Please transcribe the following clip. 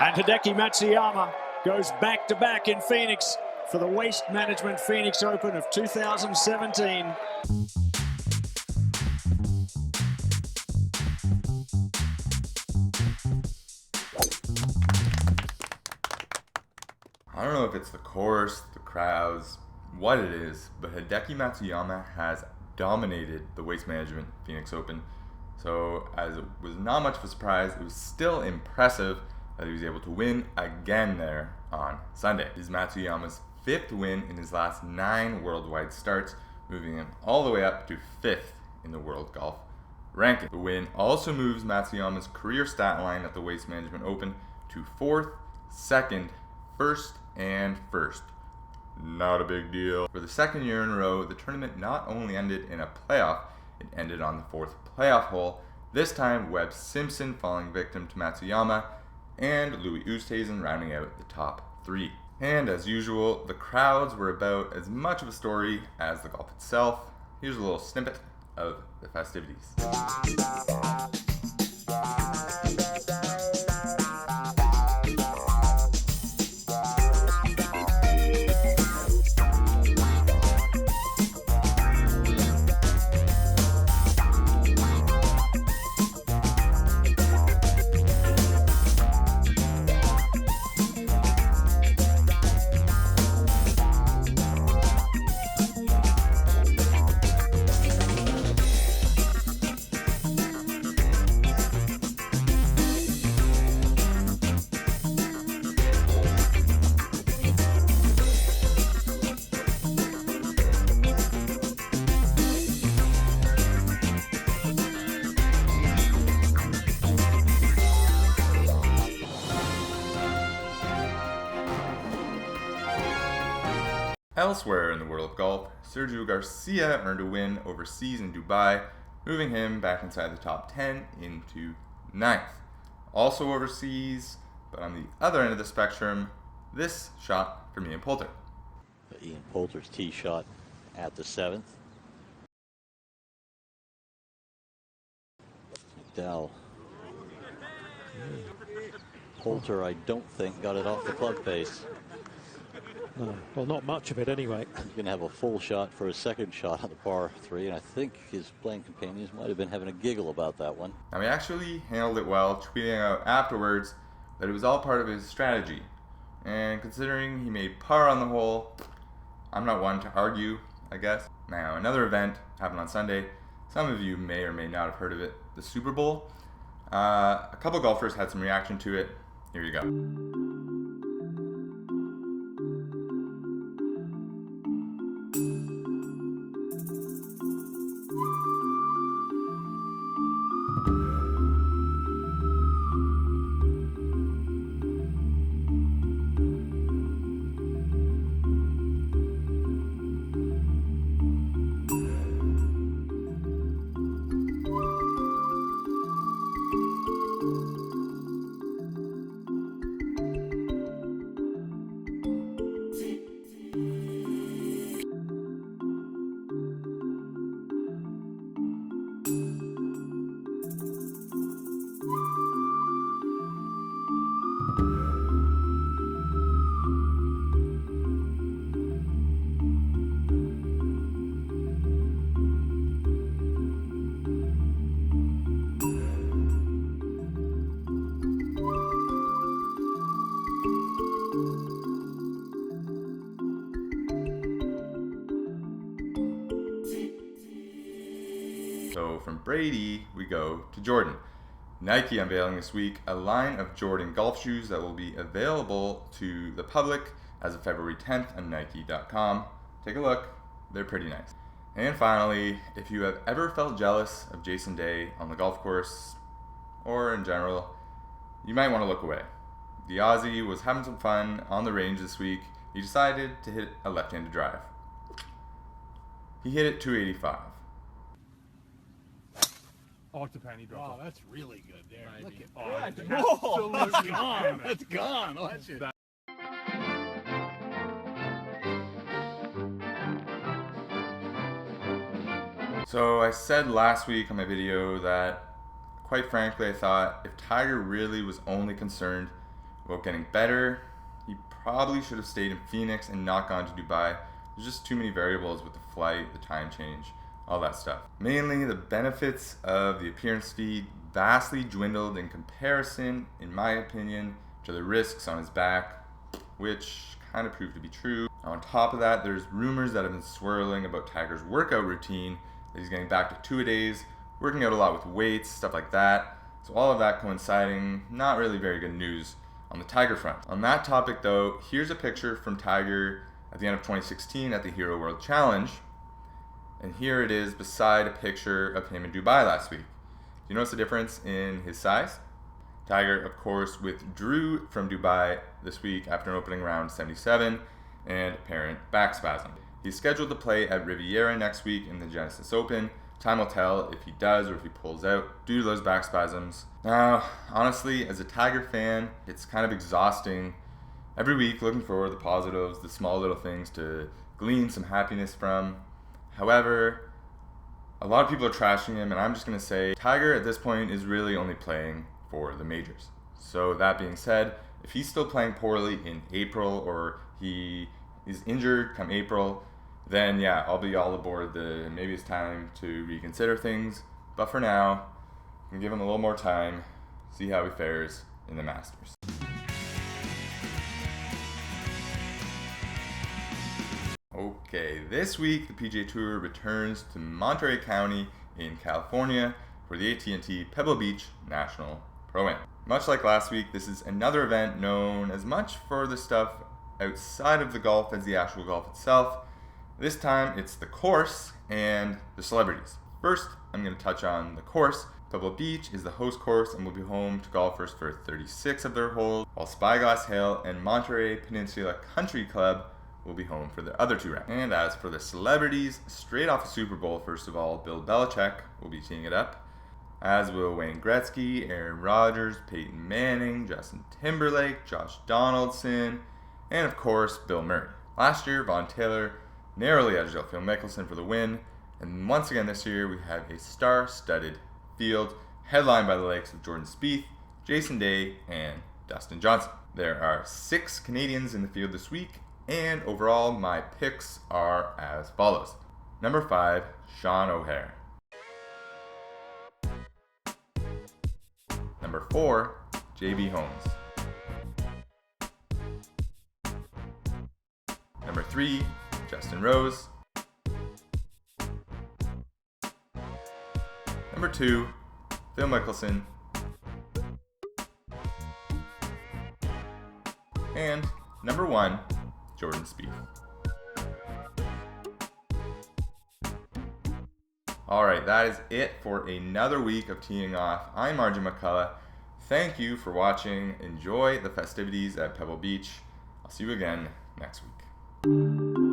And Hideki Matsuyama goes back-to-back in Phoenix for the Waste Management Phoenix Open of 2017. I don't know if it's the course, the crowds, what it is, but Hideki Matsuyama has dominated the Waste Management Phoenix Open. So as it was not much of a surprise, it was still impressive that he was able to win again there on Sunday. This is Matsuyama's 5th win in his last 9 worldwide starts, moving him all the way up to 5th in the world golf ranking. The win also moves Matsuyama's career stat line at the Waste Management Open to 4th, 2nd, 1st, and 1st. Not a big deal. For the 2nd year in a row, the tournament not only ended in a playoff, it ended on the 4th playoff hole, this time Webb Simpson falling victim to Matsuyama, and Louis Oosthuizen rounding out the top 3. And as usual, the crowds were about as much of a story as the golf itself. Here's a little snippet of the festivities. Elsewhere in the world of golf, Sergio Garcia earned a win overseas in Dubai, moving him back inside the top 10 into 9th. Also overseas, but on the other end of the spectrum, this shot from Ian Poulter. Ian Poulter's tee shot at the 7th. McDowell. Poulter, I don't think, got it off the club face. No, well, not much of it anyway. He's going to have a full shot for his 2nd shot on the par 3, and I think his playing companions might have been having a giggle about that one. Now he actually handled it well, tweeting out afterwards that it was all part of his strategy. And considering he made par on the hole, I'm not one to argue, I guess. Now another event happened on Sunday. Some of you may or may not have heard of it, the Super Bowl. A couple golfers had some reaction to it. Here you go. So from Brady, we go to Jordan. Nike unveiling this week a line of Jordan golf shoes that will be available to the public as of February 10th on Nike.com. Take a look, they're pretty nice. And finally, if you have ever felt jealous of Jason Day on the golf course, or in general, you might want to look away. The Aussie was having some fun on the range this week. He decided to hit a left-handed drive. He hit it 285. Oh, it's a penny drop. Oh, that's really good there. Look at Oh, that's gone. That's gone. Oh, that's it. So I said last week on my video that quite frankly, I thought if Tiger really was only concerned about getting better, he probably should have stayed in Phoenix and not gone to Dubai. There's just too many variables with the flight, the time change, all that stuff. Mainly, the benefits of the appearance fee vastly dwindled in comparison, in my opinion, to the risks on his back, which kind of proved to be true. On top of that, there's rumors that have been swirling about Tiger's workout routine, that he's getting back to 2-a-days, working out a lot with weights, stuff like that. So all of that coinciding, not really very good news on the Tiger front. On that topic though, here's a picture from Tiger at the end of 2016 at the Hero World Challenge. And here it is beside a picture of him in Dubai last week. Do you notice the difference in his size? Tiger, of course, withdrew from Dubai this week after an opening round 77 and apparent back spasm. He's scheduled to play at Riviera next week in the Genesis Open. Time will tell if he does or if he pulls out due to those back spasms. Now, honestly, as a Tiger fan, it's kind of exhausting every week looking for the positives, the small little things to glean some happiness from. However, a lot of people are trashing him, and I'm just going to say Tiger at this point is really only playing for the majors. So that being said, if he's still playing poorly in April or he is injured come April, then yeah, I'll be all aboard maybe it's time to reconsider things. But for now, I'm gonna give him a little more time, see how he fares in the Masters. Okay, this week the PGA Tour returns to Monterey County in California for the AT&T Pebble Beach National ProAm. Much like last week, this is another event known as much for the stuff outside of the golf as the actual golf itself. This time it's the course and the celebrities. First, I'm going to touch on the course. Pebble Beach is the host course and will be home to golfers for 36 of their holes, while Spyglass Hill and Monterey Peninsula Country Club will be home for the other 2 rounds. And as for the celebrities, straight off the Super Bowl, first of all, Bill Belichick will be teeing it up, as will Wayne Gretzky, Aaron Rodgers, Peyton Manning, Justin Timberlake, Josh Donaldson, and of course, Bill Murray. Last year, Vaughn Taylor narrowly edged out Phil Mickelson for the win, and once again this year we have a star-studded field headlined by the likes of Jordan Spieth, Jason Day, and Dustin Johnson. There are 6 Canadians in the field this week, and overall my picks are as follows. Number 5, Sean O'Hare. Number 4, JB Holmes. Number 3, Justin Rose. Number 2, Phil Mickelson. And number 1, Jordan Spieth. Alright, that is it for another week of teeing off. I'm Arjun McCullough. Thank you for watching. Enjoy the festivities at Pebble Beach. I'll see you again next week.